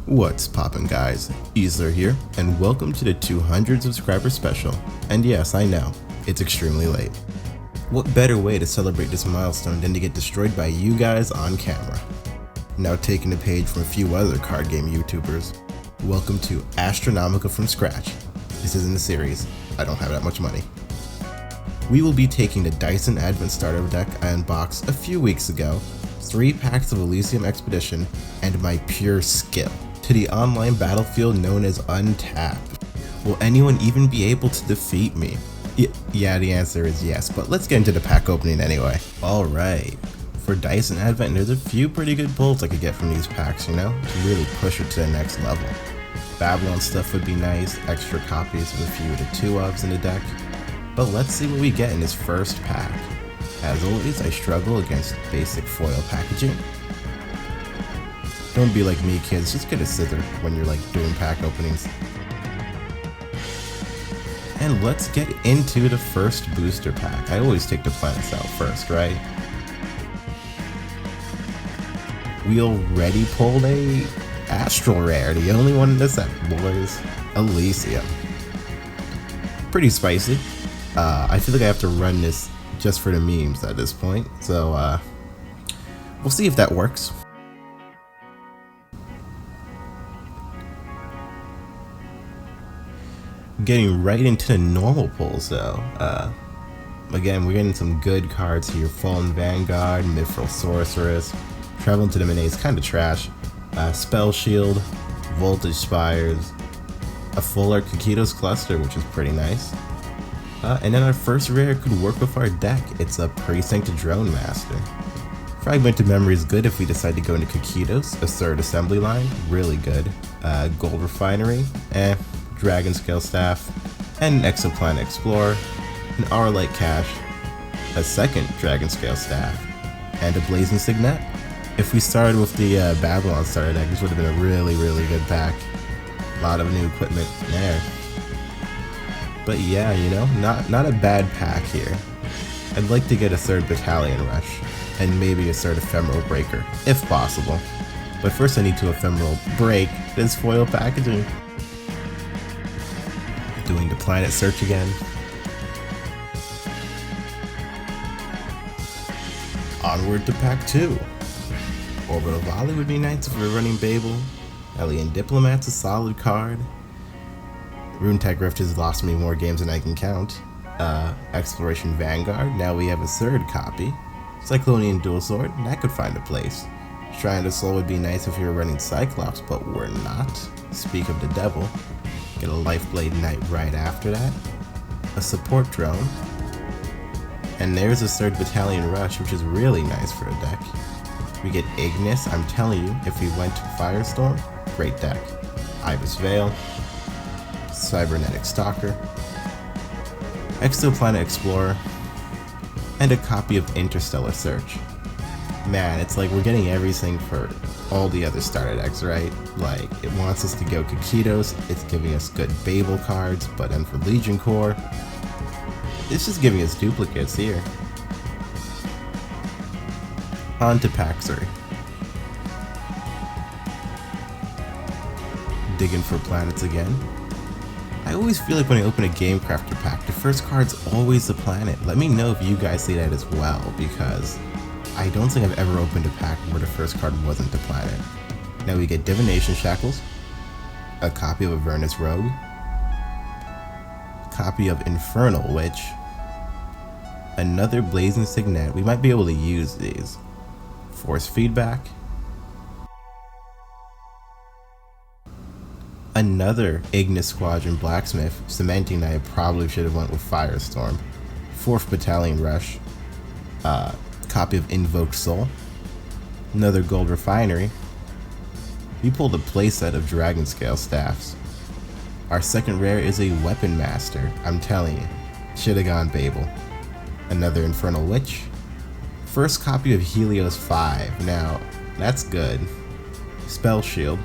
What's poppin' guys, Aether here, and welcome to the 200 subscriber special. And yes, I know, it's extremely late. What better way to celebrate this milestone than to get destroyed by you guys on camera? Now taking the page from a few other card game YouTubers, welcome to Astronomica from scratch. This isn't a series, I don't have that much money. We will be taking the Dyson Advent Starter deck I unboxed a few weeks ago, 3 packs of Elysium Expedition, and my pure skill to the online battlefield known as Untapped. Will anyone even be able to defeat me? Yeah, the answer is yes, but let's get into the pack opening anyway. Alright, for Dyson Advent, there's a few pretty good pulls I could get from these packs, you know, to really push it to the next level. Babylon stuff would be nice, extra copies of a few of the 2-ofs in the deck, but let's see what we get in this first pack. As always, I struggle against basic foil packaging. Don't be like me, kids, just get a scissor when you're like doing pack openings. And let's get into the first booster pack. I always take the planets out first, right? We already pulled a Astral Rare, the only one in this set, boys. Elysium. Pretty spicy. I feel like I have to run this just for the memes at this point, so we'll see if that works. Getting right into the normal pulls though. Again, we're getting some good cards here. Fallen Vanguard, Mithril Sorceress, Traveling to the Mine is kind of trash. Spell Shield, Voltage Spires, a full art Kikitos Cluster, which is pretty nice. And then our first rare could work with our deck. It's a Precinct Drone Master. Fragmented Memory is good if we decide to go into Kikitos, a third assembly line, really good. Gold Refinery, Dragon Scale Staff, and an Exoplanet Explorer, an Auralite Cache, a second Dragon Scale Staff, and a Blazing Signet. If we started with the Babylon starter deck, this would have been a really good pack. A lot of new equipment there. But yeah, you know, not a bad pack here. I'd like to get a third Battalion Rush, and maybe a third Ephemeral Breaker, if possible. But first I need to Ephemeral Break this foil packaging. Doing the planet search again. Onward to pack 2. Orbital Volley would be nice if we were running Babel. Alien Diplomat's a solid card. RuneTech Rift has lost me more games than I can count. Exploration Vanguard, now we have a third copy. Cyclonian Dual Sword, that could find a place. Shrine of Soul would be nice if we were running Cyclops, but we're not. Speak of the Devil. Get a Lifeblade Knight right after that. A Support Drone. And there's a third Battalion Rush, which is really nice for a deck. We get Ignis. I'm telling you, if we went to Firestorm, great deck. Ibis Veil. Cybernetic Stalker. Exoplanet Explorer. And a copy of Interstellar Search. Man, it's like we're getting everything for all the other starter decks, right? Like, it wants us to go Kikitos, it's giving us good Babel cards, but then for Legion Core, it's just giving us duplicates here. On to pack 3. Digging for planets again. I always feel like when I open a Game Crafter pack, the first card's always the planet. Let me know if you guys see that as well, because I don't think I've ever opened a pack where the first card wasn't the planet. Now we get Divination Shackles, a copy of Avernus Rogue, a copy of Infernal Witch, another Blazing Signet. We might be able to use these. Force Feedback, another Ignis Squadron Blacksmith, cementing that I probably should have went with Firestorm. 4th Battalion Rush, copy of Invoked Soul, another Gold Refinery. We pulled a playset of Dragon Scale Staffs. Our second rare is a Weapon Master. I'm telling you, should have gone Babel. Another Infernal Witch. First copy of Helios 5. Now, that's good. Spell Shield.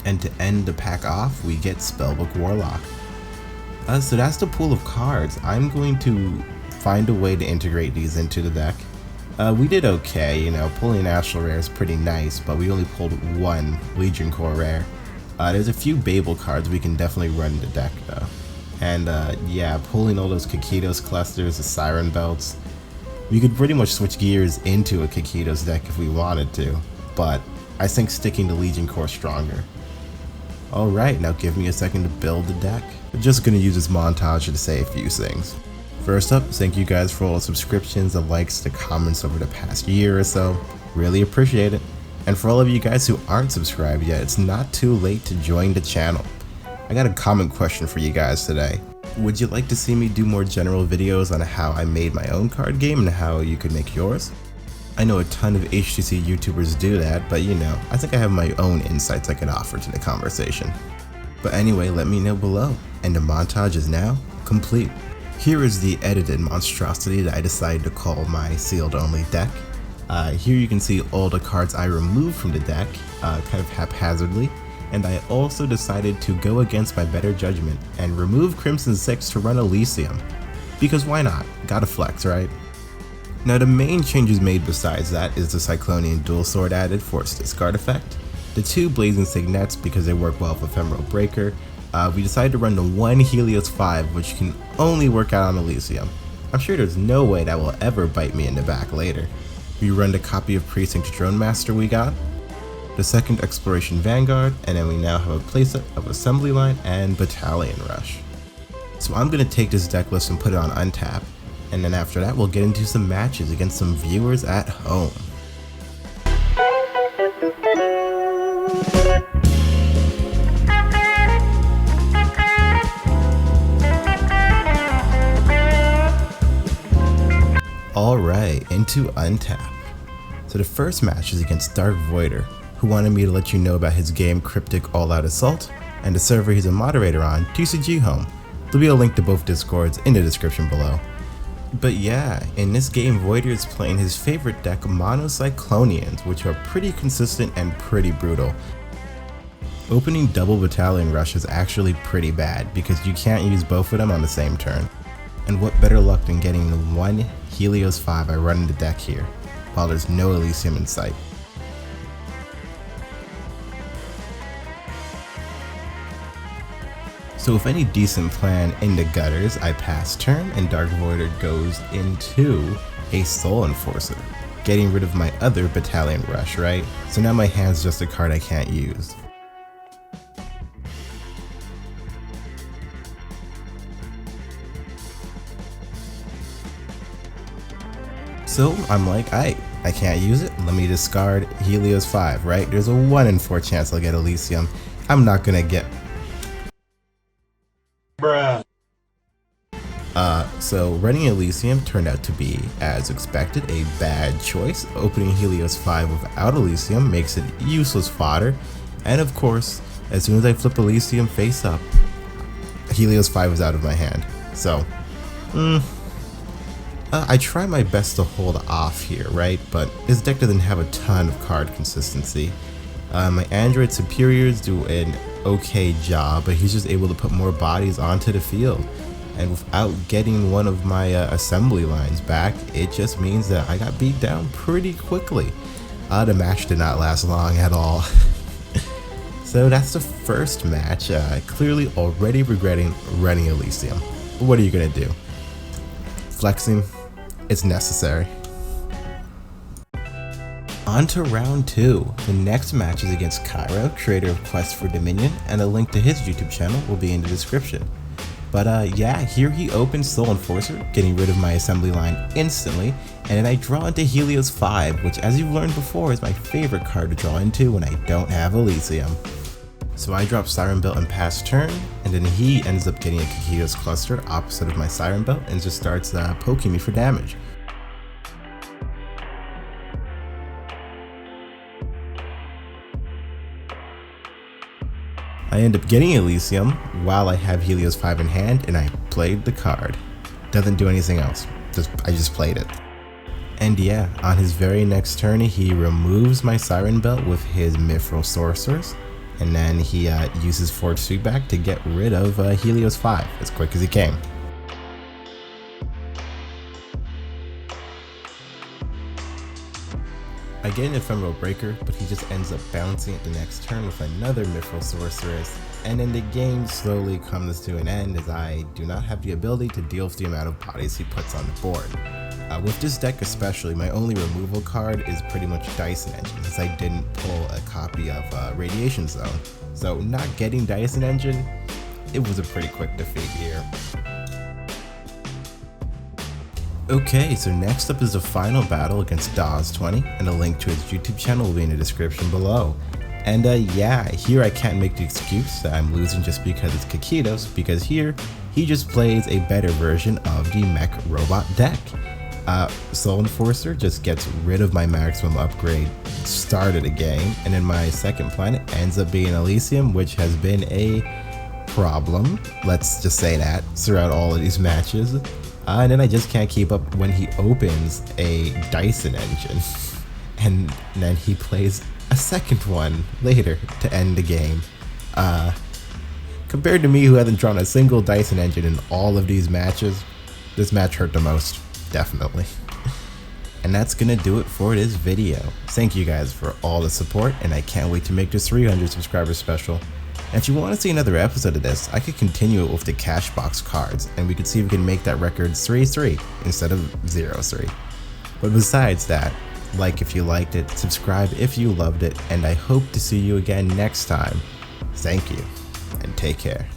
And to end the pack off, we get Spellbook Warlock. So that's the pool of cards. I'm going to find a way to integrate these into the deck. We did okay, you know, pulling Astral Rare is pretty nice, but we only pulled one Legion Core Rare. There's a few Babel cards we can definitely run in the deck though. And yeah, pulling all those Kikitos clusters, the Siren Belts, we could pretty much switch gears into a Kikitos deck if we wanted to, but I think sticking to Legion Core stronger. Alright, now give me a second to build the deck. I'm just gonna use this montage to say a few things. First up, thank you guys for all the subscriptions, the likes, the comments over the past year or so. Really appreciate it. And for all of you guys who aren't subscribed yet, it's not too late to join the channel. I got a comment question for you guys today. Would you like to see me do more general videos on how I made my own card game and how you could make yours? I know a ton of HTC YouTubers do that, but you know, I think I have my own insights I could offer to the conversation. But anyway, let me know below, and the montage is now complete. Here is the edited monstrosity that I decided to call my sealed only deck. Here you can see all the cards I removed from the deck, kind of haphazardly, and I also decided to go against my better judgment and remove Crimson 6 to run Elysium. Because why not? Gotta flex, right? Now the main changes made besides that is the Cyclonian Dual Sword added for its discard effect, the 2 Blazing Signets because they work well with Ephemeral Breaker. We decided to run the 1 Helios 5, which can only work out on Elysium. I'm sure there's no way that will ever bite me in the back later. We run the copy of Precinct Drone Master we got, the 2nd Exploration Vanguard, and then we now have a playset of Assembly Line and Battalion Rush. So I'm going to take this deck list and put it on untap, and then after that we'll get into some matches against some viewers at home. Alright, into untap. So the first match is against Dark Voider, who wanted me to let you know about his game Cryptic All Out Assault, and the server he's a moderator on, TCG Home. There'll be a link to both discords in the description below. But yeah, in this game Voider is playing his favorite deck, Mono Cyclonians, which are pretty consistent and pretty brutal. Opening double Battalion Rush is actually pretty bad, because you can't use both of them on the same turn. And what better luck than getting the 1 Helios 5 I run in the deck here, while there's no Elysium in sight. So with any decent plan in the gutters, I pass turn and Dark Voider goes into a Soul Enforcer, getting rid of my other Battalion Rush, right? So now my hand's just a card I can't use. So I'm like, I can't use it, let me discard Helios 5, right? There's a 1 in 4 chance I'll get Elysium. I'm not gonna get... Bruh. So running Elysium turned out to be, as expected, a bad choice. Opening Helios 5 without Elysium makes it useless fodder. And of course, as soon as I flip Elysium face up, Helios 5 is out of my hand. So, I try my best to hold off here, right? But this deck doesn't have a ton of card consistency. My Android superiors do an okay job, but he's just able to put more bodies onto the field. And without getting one of my assembly lines back, it just means that I got beat down pretty quickly. The match did not last long at all. So that's the first match. Clearly already regretting running Elysium. But what are you gonna do? Flexing? It's necessary. On to round 2. The next match is against Cairo, creator of Quest for Dominion, and a link to his YouTube channel will be in the description. But yeah, here he opens Soul Enforcer, getting rid of my assembly line instantly, and then I draw into Helios 5, which as you've learned before is my favorite card to draw into when I don't have Elysium. So I drop Siren Belt and pass turn, and then he ends up getting a Kikitos cluster opposite of my Siren Belt and just starts poking me for damage. I end up getting Elysium while I have Helios 5 in hand, and I played the card. Doesn't do anything else, I just played it. And yeah, on his very next turn he removes my Siren Belt with his Mithril Sorceress, and then he uses Forge Sweetback to get rid of Helios 5 as quick as he came. get an Ephemeral Breaker, but he just ends up bouncing it the next turn with another Mithril Sorceress, and then the game slowly comes to an end as I do not have the ability to deal with the amount of bodies he puts on the board. With this deck especially, my only removal card is pretty much Dyson Engine, as I didn't pull a copy of Radiation Zone. So not getting Dyson Engine, it was a pretty quick defeat here. Okay, so next up is the final battle against Dawes20, and a link to his YouTube channel will be in the description below. And yeah, here I can't make the excuse that I'm losing just because it's Kakitos, because here, he just plays a better version of the Mech Robot deck. Soul Enforcer just gets rid of my maximum upgrade, start of the game, and then my second planet ends up being Elysium, which has been a problem, let's just say that, throughout all of these matches. And then I just can't keep up when he opens a Dyson Engine, and then he plays a second one later to end the game. Compared to me, who hasn't drawn a single Dyson Engine in all of these matches, this match hurt the most. Definitely. And that's gonna do it for this video. Thank you guys for all the support, and I can't wait to make this 300 subscriber special. And if you want to see another episode of this, I could continue it with the cash box cards, and we could see if we can make that record 3-3 instead of 0-3. But besides that, like if you liked it, subscribe if you loved it, and I hope to see you again next time. Thank you, and take care.